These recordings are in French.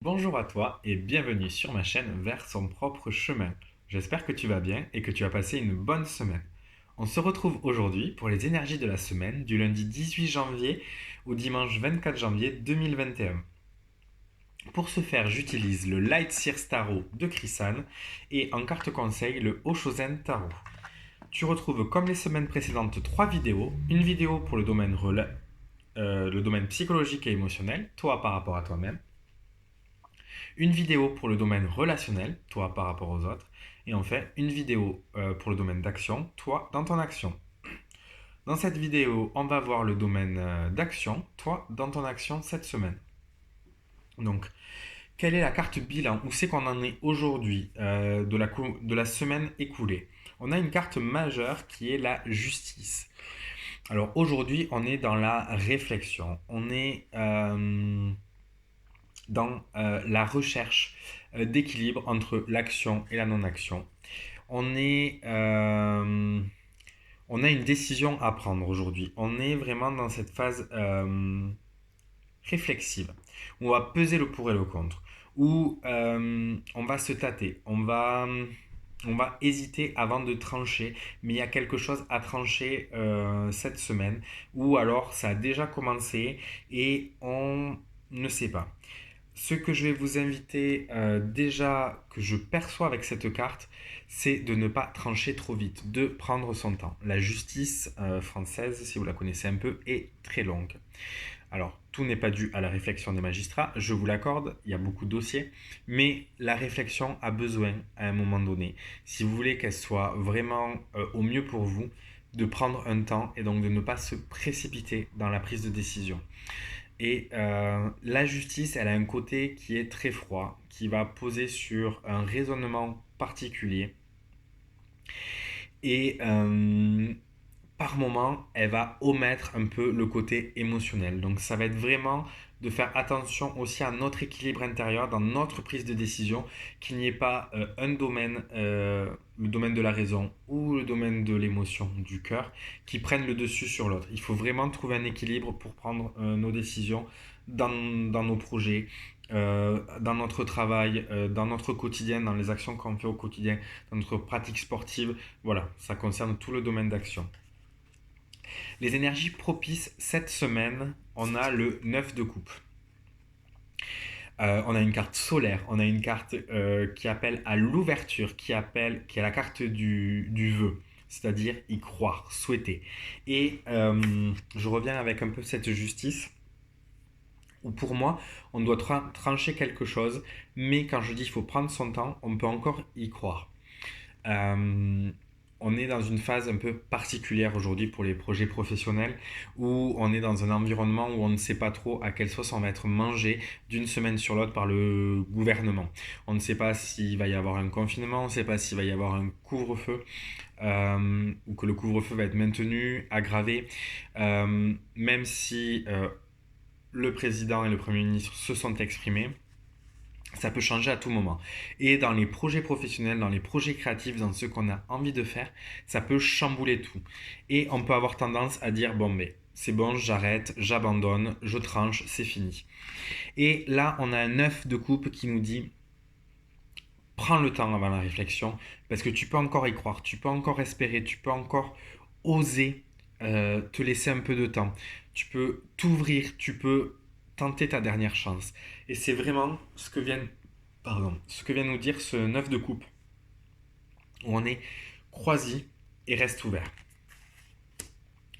Bonjour à toi et bienvenue sur ma chaîne Vers son propre chemin. J'espère que tu vas bien et que tu as passé une bonne semaine. On se retrouve aujourd'hui pour les énergies de la semaine du lundi 18 janvier au dimanche 24 janvier 2021. Pour ce faire, j'utilise le Light Sears Tarot de Krisan et en carte conseil le Oshozen Tarot. Tu retrouves comme les semaines précédentes trois vidéos, une vidéo pour le domaine psychologique et émotionnel, toi par rapport à toi-même, une vidéo pour le domaine relationnel, toi par rapport aux autres, et enfin une vidéo pour le domaine d'action, toi dans ton action. Dans cette vidéo, on va voir le domaine d'action, toi dans ton action cette semaine. Donc, quelle est la carte bilan? Où c'est qu'on en est aujourd'hui de la semaine écoulée? On a une carte majeure qui est la justice. Alors aujourd'hui, on est dans la réflexion. On est dans la recherche d'équilibre entre l'action et la non-action. On est, on a une décision à prendre aujourd'hui. On est vraiment dans cette phase réflexive où on va peser le pour et le contre, où on va se tâter, on va hésiter avant de trancher, mais il y a quelque chose à trancher cette semaine, ou alors ça a déjà commencé et on ne sait pas. Ce que je vais vous inviter déjà, que je perçois avec cette carte, c'est de ne pas trancher trop vite, de prendre son temps. La justice française, si vous la connaissez un peu, est très longue. Alors, tout n'est pas dû à la réflexion des magistrats, je vous l'accorde, il y a beaucoup de dossiers, mais la réflexion a besoin, à un moment donné, si vous voulez qu'elle soit vraiment au mieux pour vous, de prendre un temps et donc de ne pas se précipiter dans la prise de décision. Et la justice, elle a un côté qui est très froid, qui va poser sur un raisonnement particulier. Et par moment, elle va omettre un peu le côté émotionnel. Donc ça va être vraiment de faire attention aussi à notre équilibre intérieur dans notre prise de décision, qu'il n'y ait pas un domaine, le domaine de la raison ou le domaine de l'émotion, du cœur, qui prennent le dessus sur l'autre. Il faut vraiment trouver un équilibre pour prendre nos décisions dans nos projets, dans notre travail, dans notre quotidien, dans les actions qu'on fait au quotidien, dans notre pratique sportive. Voilà, ça concerne tout le domaine d'action. Les énergies propices cette semaine, on a le 9 de coupe. On a une carte solaire, on a une carte qui appelle à l'ouverture, qui est la carte du vœu, c'est-à-dire y croire, souhaiter. Et je reviens avec un peu cette justice, où pour moi, on doit trancher quelque chose, mais quand je dis qu'il faut prendre son temps, on peut encore y croire. Euh, on est dans une phase un peu particulière aujourd'hui pour les projets professionnels où on est dans un environnement où on ne sait pas trop à quelle sauce on va être mangé d'une semaine sur l'autre par le gouvernement. On ne sait pas s'il va y avoir un confinement, on ne sait pas s'il va y avoir un couvre-feu ou que le couvre-feu va être maintenu, aggravé, même si le président et le Premier ministre se sont exprimés. Ça peut changer à tout moment. Et dans les projets professionnels, dans les projets créatifs, dans ce qu'on a envie de faire, ça peut chambouler tout. Et on peut avoir tendance à dire, bon, mais c'est bon, j'arrête, j'abandonne, je tranche, c'est fini. Et là, on a un 9 de coupe qui nous dit, prends le temps avant la réflexion, parce que tu peux encore y croire, tu peux encore espérer, tu peux encore oser te laisser un peu de temps. Tu peux t'ouvrir, tu peux tenter ta dernière chance. Et c'est vraiment ce que vient nous dire ce 9 de coupe, où on est croisi et reste ouvert.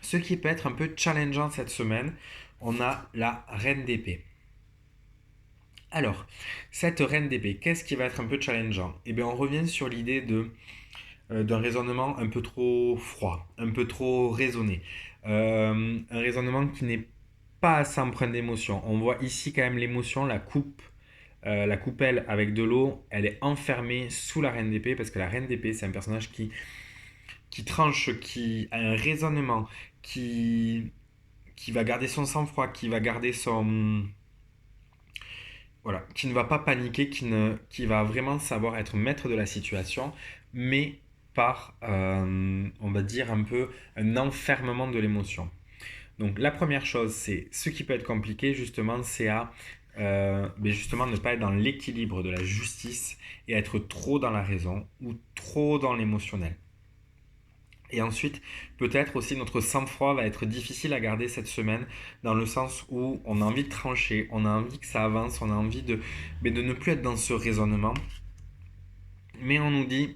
Ce qui peut être un peu challengeant cette semaine, on a la reine d'épée. Alors, cette reine d'épée, qu'est-ce qui va être un peu challengeant? Eh bien, on revient sur l'idée d'un raisonnement un peu trop froid, un peu trop raisonné. Un raisonnement qui n'est pas assez empreint d'émotion. On voit ici quand même l'émotion, la coupelle avec de l'eau, elle est enfermée sous la reine d'épée parce que la reine d'épée, c'est un personnage qui tranche, qui a un raisonnement, qui, qui va garder son sang-froid, qui va garder son... Voilà, qui ne va pas paniquer, qui va vraiment savoir être maître de la situation, mais par, on va dire, un peu un enfermement de l'émotion. Donc la première chose, c'est ce qui peut être compliqué, justement, c'est à mais justement ne pas être dans l'équilibre de la justice et être trop dans la raison ou trop dans l'émotionnel. Et ensuite, peut-être aussi notre sang-froid va être difficile à garder cette semaine, dans le sens où on a envie de trancher, on a envie que ça avance, on a envie mais de ne plus être dans ce raisonnement. Mais on nous dit,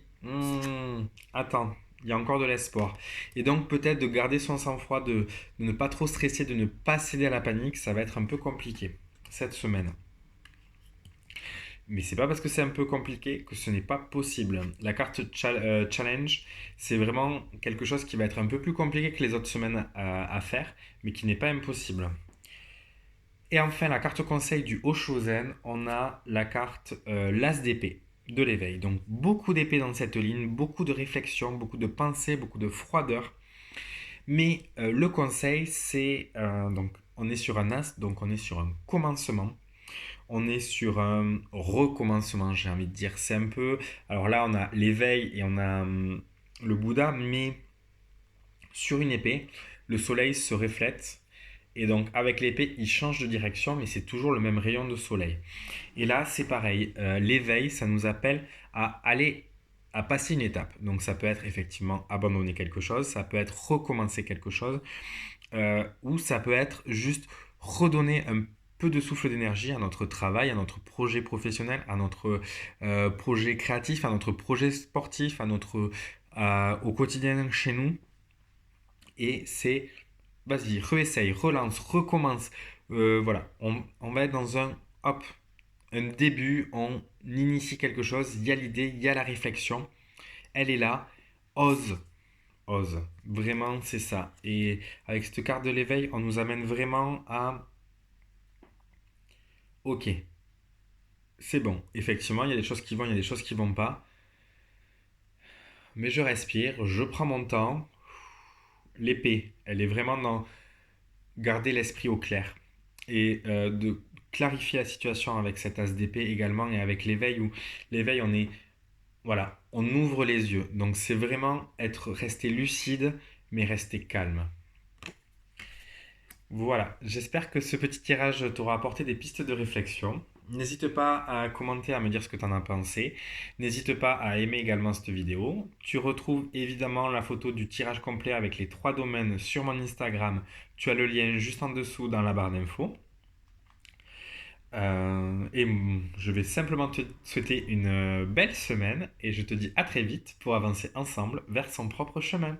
attends, il y a encore de l'espoir. Et donc peut-être de garder son sang-froid, de ne pas trop stresser, de ne pas céder à la panique, ça va être un peu compliqué cette semaine. Mais c'est pas parce que c'est un peu compliqué que ce n'est pas possible. La carte challenge, c'est vraiment quelque chose qui va être un peu plus compliqué que les autres semaines à faire, mais qui n'est pas impossible. Et enfin, la carte conseil du Oshozen, on a la carte l'As d'épée de l'éveil. Donc beaucoup d'épée dans cette ligne, beaucoup de réflexion, beaucoup de pensée, beaucoup de froideur. Mais le conseil, c'est donc on est sur un As, donc on est sur un commencement. On est sur un recommencement, j'ai envie de dire. C'est un peu. Alors là, on a l'éveil et on a le Bouddha, mais sur une épée, le soleil se reflète. Et donc, avec l'épée, il change de direction, mais c'est toujours le même rayon de soleil. Et là, c'est pareil. L'éveil, ça nous appelle à aller, à passer une étape. Donc, ça peut être effectivement abandonner quelque chose, ça peut être recommencer quelque chose, ou ça peut être juste redonner un peu de souffle d'énergie à notre travail, à notre projet professionnel, à notre projet créatif, à notre projet sportif, au quotidien chez nous. Et c'est, vas-y, réessaye, relance, recommence. Voilà, on va être dans hop, un début, on initie quelque chose, il y a l'idée, il y a la réflexion, elle est là, ose, ose. Vraiment, c'est ça. Et avec cette carte de l'éveil, on nous amène vraiment à, ok, c'est bon. Effectivement, il y a des choses qui vont, il y a des choses qui vont pas. Mais je respire, je prends mon temps. L'épée, elle est vraiment dans garder l'esprit au clair. Et de clarifier la situation avec cet as d'épée également et avec l'éveil où l'éveil on est voilà, on ouvre les yeux. Donc c'est vraiment être resté lucide mais rester calme. Voilà, j'espère que ce petit tirage t'aura apporté des pistes de réflexion. N'hésite pas à commenter, à me dire ce que tu en as pensé. N'hésite pas à aimer également cette vidéo. Tu retrouves évidemment la photo du tirage complet avec les 3 domaines sur mon Instagram. Tu as le lien juste en dessous dans la barre d'infos. Je vais simplement te souhaiter une belle semaine et je te dis à très vite pour avancer ensemble vers son propre chemin.